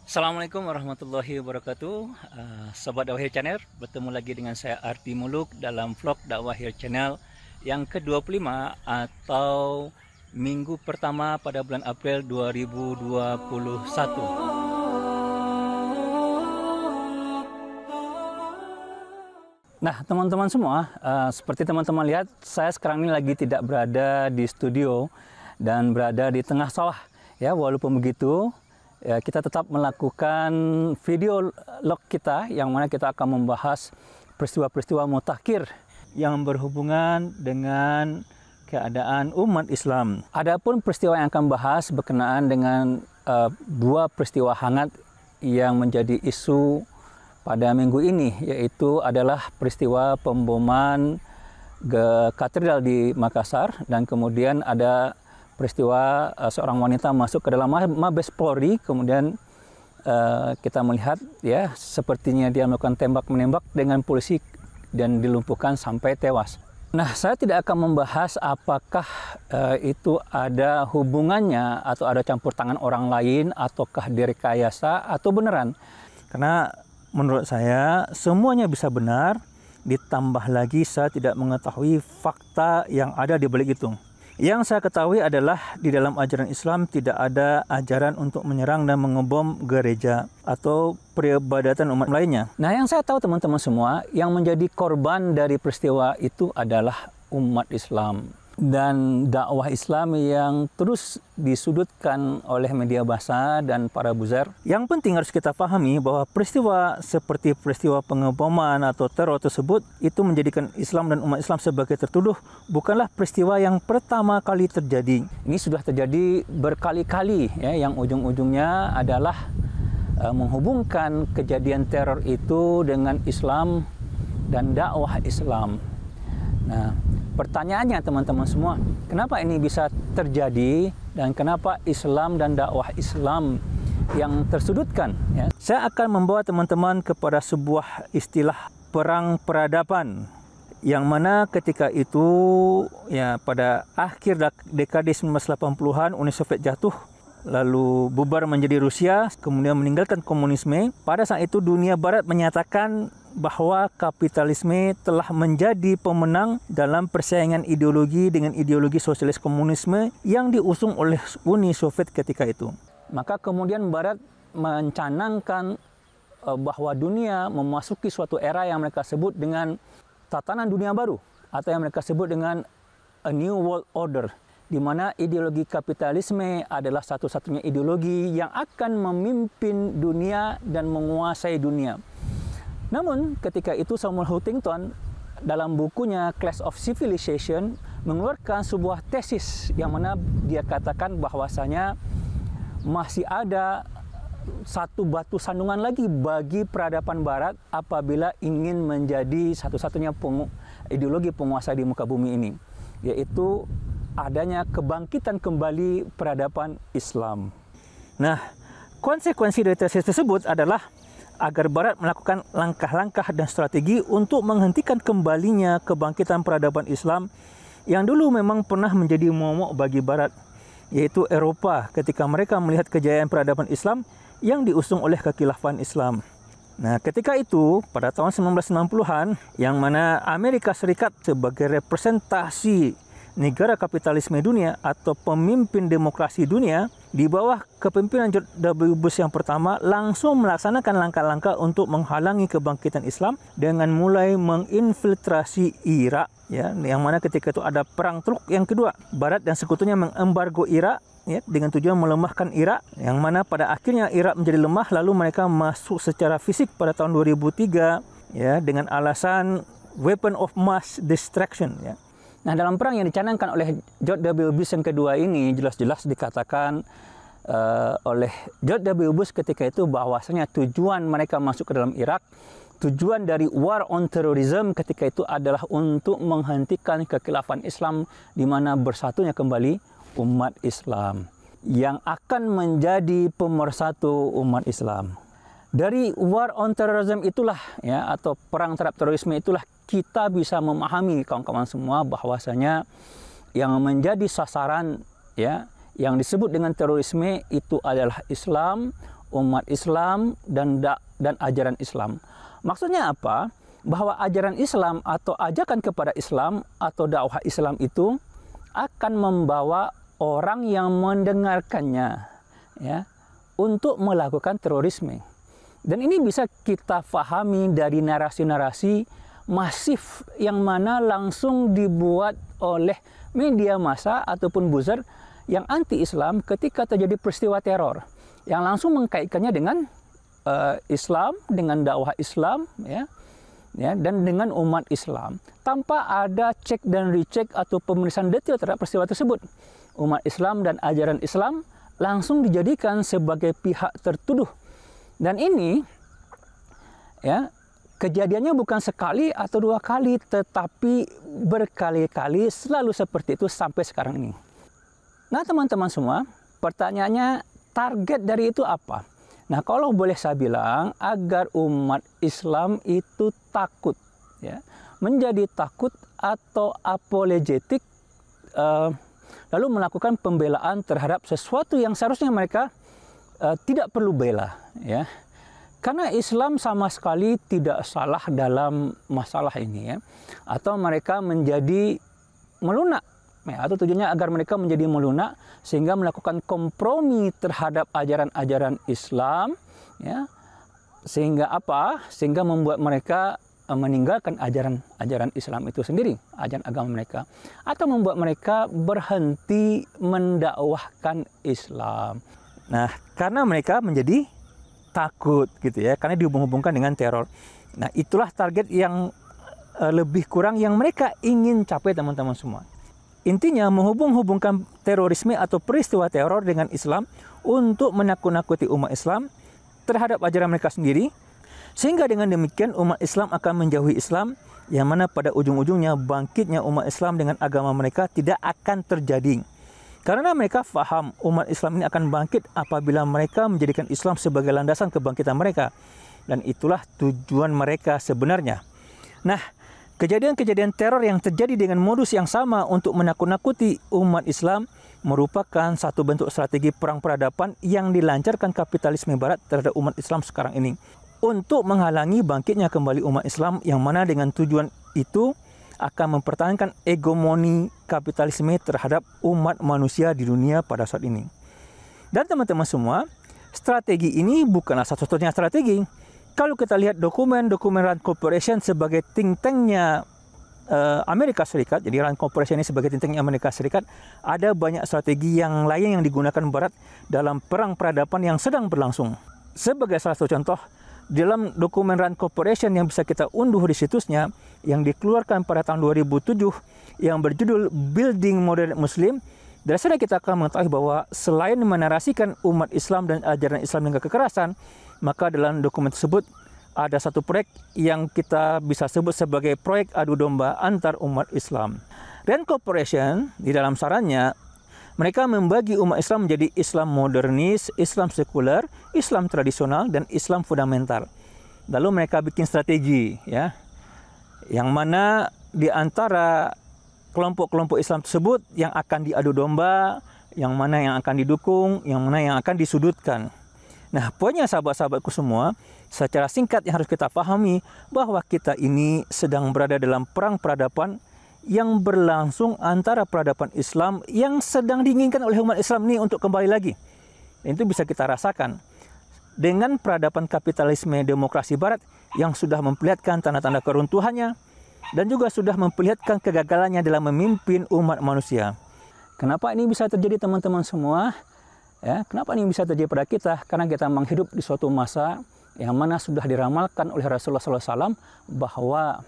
Assalamualaikum warahmatullahi wabarakatuh. Sobat Dakwah Hir Channel, bertemu lagi dengan saya Arti Muluk dalam vlog Dakwah Hir Channel yang ke-25 atau minggu pertama pada bulan April 2021. Nah, teman-teman semua, seperti teman-teman lihat, saya sekarang ini lagi tidak berada di studio dan berada di tengah sawah. Ya, walaupun begitu, ya, kita tetap melakukan video log kita yang mana kita akan membahas peristiwa-peristiwa mutakhir yang berhubungan dengan keadaan umat Islam. Adapun peristiwa yang akan bahas berkenaan dengan dua peristiwa hangat yang menjadi isu pada minggu ini, yaitu adalah peristiwa pemboman katedral di Makassar dan kemudian ada peristiwa seorang wanita masuk ke dalam Mabes Polri, kemudian kita melihat ya sepertinya dia melakukan tembak-menembak dengan polisi dan dilumpuhkan sampai tewas. Nah, saya tidak akan membahas apakah itu ada hubungannya atau ada campur tangan orang lain ataukah direkayasa atau beneran. Karena menurut saya semuanya bisa benar, ditambah lagi saya tidak mengetahui fakta yang ada di balik itu. Yang saya ketahui adalah di dalam ajaran Islam tidak ada ajaran untuk menyerang dan mengebom gereja atau peribadatan umat lainnya. Nah, yang saya tahu teman-teman semua, yang menjadi korban dari peristiwa itu adalah umat Islam dan dakwah Islam yang terus disudutkan oleh media massa dan para buzzer. Yang penting harus kita pahami bahwa peristiwa seperti peristiwa pengeboman atau teror tersebut itu menjadikan Islam dan umat Islam sebagai tertuduh bukanlah peristiwa yang pertama kali terjadi. Ini sudah terjadi berkali-kali ya, yang ujung-ujungnya adalah menghubungkan kejadian teror itu dengan Islam dan dakwah Islam. Nah, pertanyaannya teman-teman semua, kenapa ini bisa terjadi dan kenapa Islam dan dakwah Islam yang tersudutkan? Ya? Saya akan membawa teman-teman kepada sebuah istilah perang peradaban yang mana ketika itu ya pada akhir dekade 1980-an Uni Soviet jatuh, lalu bubar menjadi Rusia, kemudian meninggalkan komunisme. Pada saat itu dunia barat menyatakan bahwa kapitalisme telah menjadi pemenang dalam persaingan ideologi dengan ideologi sosialis komunisme yang diusung oleh Uni Soviet ketika itu. Maka kemudian barat mencanangkan bahwa dunia memasuki suatu era yang mereka sebut dengan tatanan dunia baru atau yang mereka sebut dengan a new world order, di mana ideologi kapitalisme adalah satu-satunya ideologi yang akan memimpin dunia dan menguasai dunia. Namun ketika itu Samuel Huntington dalam bukunya Clash of Civilization mengeluarkan sebuah tesis yang mana dia katakan bahwasanya masih ada satu batu sandungan lagi bagi peradaban barat apabila ingin menjadi satu-satunya ideologi penguasa di muka bumi ini, yaitu adanya kebangkitan kembali peradaban Islam. Nah, konsekuensi dari tesis tersebut adalah agar Barat melakukan langkah-langkah dan strategi untuk menghentikan kembalinya kebangkitan peradaban Islam yang dulu memang pernah menjadi momok bagi Barat, yaitu Eropa ketika mereka melihat kejayaan peradaban Islam yang diusung oleh kekhilafan Islam. Nah, ketika itu pada tahun 1960-an yang mana Amerika Serikat sebagai representasi negara kapitalisme dunia atau pemimpin demokrasi dunia di bawah kepemimpinan George W. Bush yang pertama langsung melaksanakan langkah-langkah untuk menghalangi kebangkitan Islam dengan mulai menginfiltrasi Irak, ya, yang mana ketika itu ada perang Teluk yang kedua. Barat dan sekutunya mengembargo Irak ya, dengan tujuan melemahkan Irak, yang mana pada akhirnya Irak menjadi lemah, lalu mereka masuk secara fisik pada tahun 2003 ya, dengan alasan weapon of mass destruction ya. Nah, dalam perang yang dicanangkan oleh George W. Bush yang kedua ini jelas-jelas dikatakan oleh George W. Bush ketika itu bahwasanya tujuan mereka masuk ke dalam Irak, tujuan dari war on terrorism ketika itu adalah untuk menghentikan kekhilafan Islam di mana bersatunya kembali umat Islam yang akan menjadi pemersatu umat Islam. Dari war on terrorism itulah ya, atau perang terhadap terorisme itulah kita bisa memahami kawan-kawan semua bahwasanya yang menjadi sasaran ya yang disebut dengan terorisme itu adalah Islam, umat Islam dan ajaran Islam. Maksudnya apa? Bahwa ajaran Islam atau ajakan kepada Islam atau dakwah Islam itu akan membawa orang yang mendengarkannya ya untuk melakukan terorisme. Dan ini bisa kita pahami dari narasi-narasi masif yang mana langsung dibuat oleh media massa ataupun buzzer yang anti-Islam ketika terjadi peristiwa teror, yang langsung mengkaitkannya dengan Islam, dengan dakwah Islam, ya, dan dengan umat Islam, tanpa ada cek dan recheck atau pemeriksaan detail terhadap peristiwa tersebut. Umat Islam dan ajaran Islam langsung dijadikan sebagai pihak tertuduh. Dan ini ya kejadiannya bukan sekali atau dua kali, tetapi berkali-kali, selalu seperti itu sampai sekarang ini. Nah teman-teman semua, pertanyaannya target dari itu apa? Nah kalau boleh saya bilang, agar umat Islam itu takut, ya, menjadi takut atau apologetik, lalu melakukan pembelaan terhadap sesuatu yang seharusnya mereka tidak perlu bela, ya. Karena Islam sama sekali tidak salah dalam masalah ini, ya. Atau mereka menjadi melunak, ya, atau tujuannya agar mereka menjadi melunak sehingga melakukan kompromi terhadap ajaran-ajaran Islam, ya. Sehingga apa? Sehingga membuat mereka meninggalkan ajaran Islam itu sendiri, ajaran agama mereka, atau membuat mereka berhenti mendakwahkan Islam. Nah, karena mereka menjadi takut gitu ya, karena dihubung-hubungkan dengan teror. Nah, itulah target yang lebih kurang yang mereka ingin capai teman-teman semua. Intinya menghubung-hubungkan terorisme atau peristiwa teror dengan Islam untuk menakut-nakuti umat Islam terhadap ajaran mereka sendiri, sehingga dengan demikian umat Islam akan menjauhi Islam, yang mana pada ujung-ujungnya bangkitnya umat Islam dengan agama mereka tidak akan terjadi. Karena mereka faham umat Islam ini akan bangkit apabila mereka menjadikan Islam sebagai landasan kebangkitan mereka. Dan itulah tujuan mereka sebenarnya. Nah, kejadian-kejadian teror yang terjadi dengan modus yang sama untuk menakut-nakuti umat Islam merupakan satu bentuk strategi perang peradaban yang dilancarkan kapitalisme barat terhadap umat Islam sekarang ini, untuk menghalangi bangkitnya kembali umat Islam, yang mana dengan tujuan itu akan mempertahankan hegemoni kapitalisme terhadap umat manusia di dunia pada saat ini. Dan teman-teman semua, strategi ini bukanlah satu-satunya strategi. Kalau kita lihat dokumen Rand Corporation sebagai think tank-nya Amerika Serikat, jadi Rand Corporation ini sebagai think tank-nya Amerika Serikat, ada banyak strategi yang lain yang digunakan Barat dalam perang peradaban yang sedang berlangsung. Sebagai salah satu contoh, dalam dokumen Rand Corporation yang bisa kita unduh di situsnya, yang dikeluarkan pada tahun 2007, yang berjudul Building Modern Muslim, dari sana kita akan mengetahui bahwa selain menarasikan umat Islam dan ajaran Islam dengan kekerasan, maka dalam dokumen tersebut ada satu proyek yang kita bisa sebut sebagai proyek adu domba antar umat Islam. Rand Corporation di dalam sarannya, mereka membagi umat Islam menjadi Islam modernis, Islam sekuler, Islam tradisional, dan Islam fundamental. Lalu mereka bikin strategi, ya, yang mana di antara kelompok-kelompok Islam tersebut yang akan diadu domba, yang mana yang akan didukung, yang mana yang akan disudutkan. Nah, poinnya sahabat-sahabatku semua, secara singkat yang harus kita pahami bahwa kita ini sedang berada dalam perang peradaban yang berlangsung antara peradaban Islam yang sedang diinginkan oleh umat Islam ini untuk kembali lagi. Dan itu bisa kita rasakan dengan peradaban kapitalisme demokrasi Barat yang sudah memperlihatkan tanda-tanda keruntuhannya dan juga sudah memperlihatkan kegagalannya dalam memimpin umat manusia. Kenapa ini bisa terjadi teman-teman semua? Ya, kenapa ini bisa terjadi pada kita? Karena kita memang hidup di suatu masa yang mana sudah diramalkan oleh Rasulullah SAW bahwa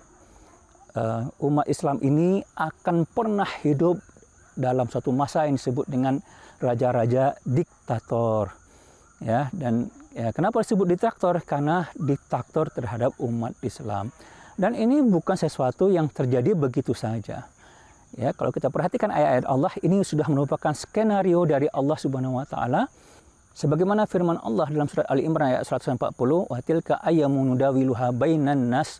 umat Islam ini akan pernah hidup dalam suatu masa yang disebut dengan raja-raja diktator. Ya, dan ya, kenapa disebut diktator? Karena diktator terhadap umat Islam. Dan ini bukan sesuatu yang terjadi begitu saja. Ya, kalau kita perhatikan ayat-ayat Allah, ini sudah merupakan skenario dari Allah Subhanahu wa taala. Sebagaimana firman Allah dalam surat Ali Imran ayat 140, "Wa tilka ayyamun nudawiluha bainan nas."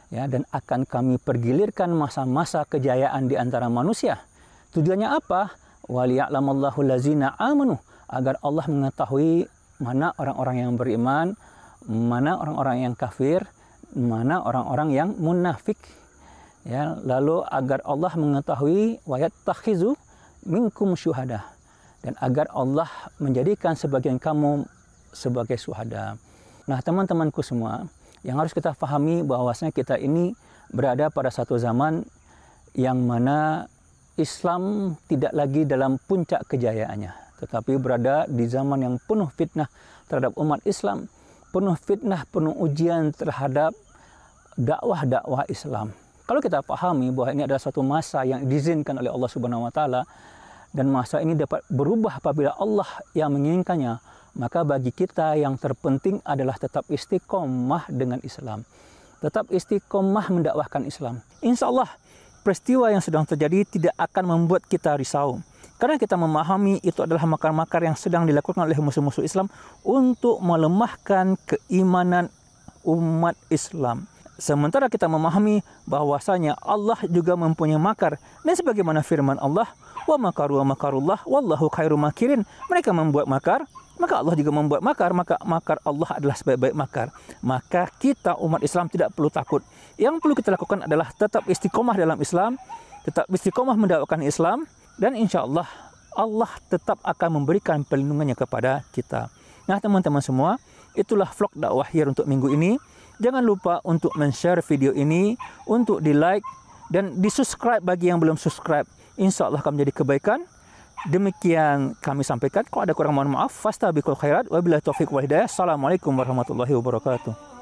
Ya, dan akan kami pergilirkan masa-masa kejayaan di antara manusia. Tujuannya apa? "Wa liya'lamallahu allazina amanu." Agar Allah mengetahui mana orang-orang yang beriman, mana orang-orang yang kafir, mana orang-orang yang munafik. Ya, lalu agar Allah mengetahui wa yattakhizu minkum syuhada, dan agar Allah menjadikan sebagian kamu sebagai syuhada. Nah, teman-temanku semua, yang harus kita pahami bahwasanya kita ini berada pada satu zaman yang mana Islam tidak lagi dalam puncak kejayaannya, tetapi berada di zaman yang penuh fitnah terhadap umat Islam, penuh fitnah, penuh ujian terhadap dakwah-dakwah Islam. Kalau kita pahami bahwa ini adalah suatu masa yang diizinkan oleh Allah Subhanahu wa taala, dan masa ini dapat berubah apabila Allah yang menginginkannya, maka bagi kita yang terpenting adalah tetap istiqomah dengan Islam. Tetap istiqomah mendakwahkan Islam. Insya Allah peristiwa yang sedang terjadi tidak akan membuat kita risau. Karena kita memahami itu adalah makar-makar yang sedang dilakukan oleh musuh-musuh Islam untuk melemahkan keimanan umat Islam. Sementara kita memahami bahwasanya Allah juga mempunyai makar. Dan sebagaimana firman Allah, wa makaru wa makarullah wallahu khairu makirin. Mereka membuat makar, maka Allah juga membuat makar, maka makar Allah adalah sebaik-baik makar. Maka kita umat Islam tidak perlu takut. Yang perlu kita lakukan adalah tetap istiqomah dalam Islam, tetap istiqomah mendakwakan Islam, dan insya Allah Allah tetap akan memberikan perlindungannya kepada kita. Nah, teman-teman semua, itulah vlog dakwah Hir untuk minggu ini. Jangan lupa untuk men-share video ini, untuk di-like, dan di-subscribe bagi yang belum subscribe. Insya Allah akan menjadi kebaikan. Demikian kami sampaikan. Kalau ada kurang, mohon maaf. Fastabiqul khairat. Wabillahi taufiq wal hidayah. Assalamualaikum warahmatullahi wabarakatuh.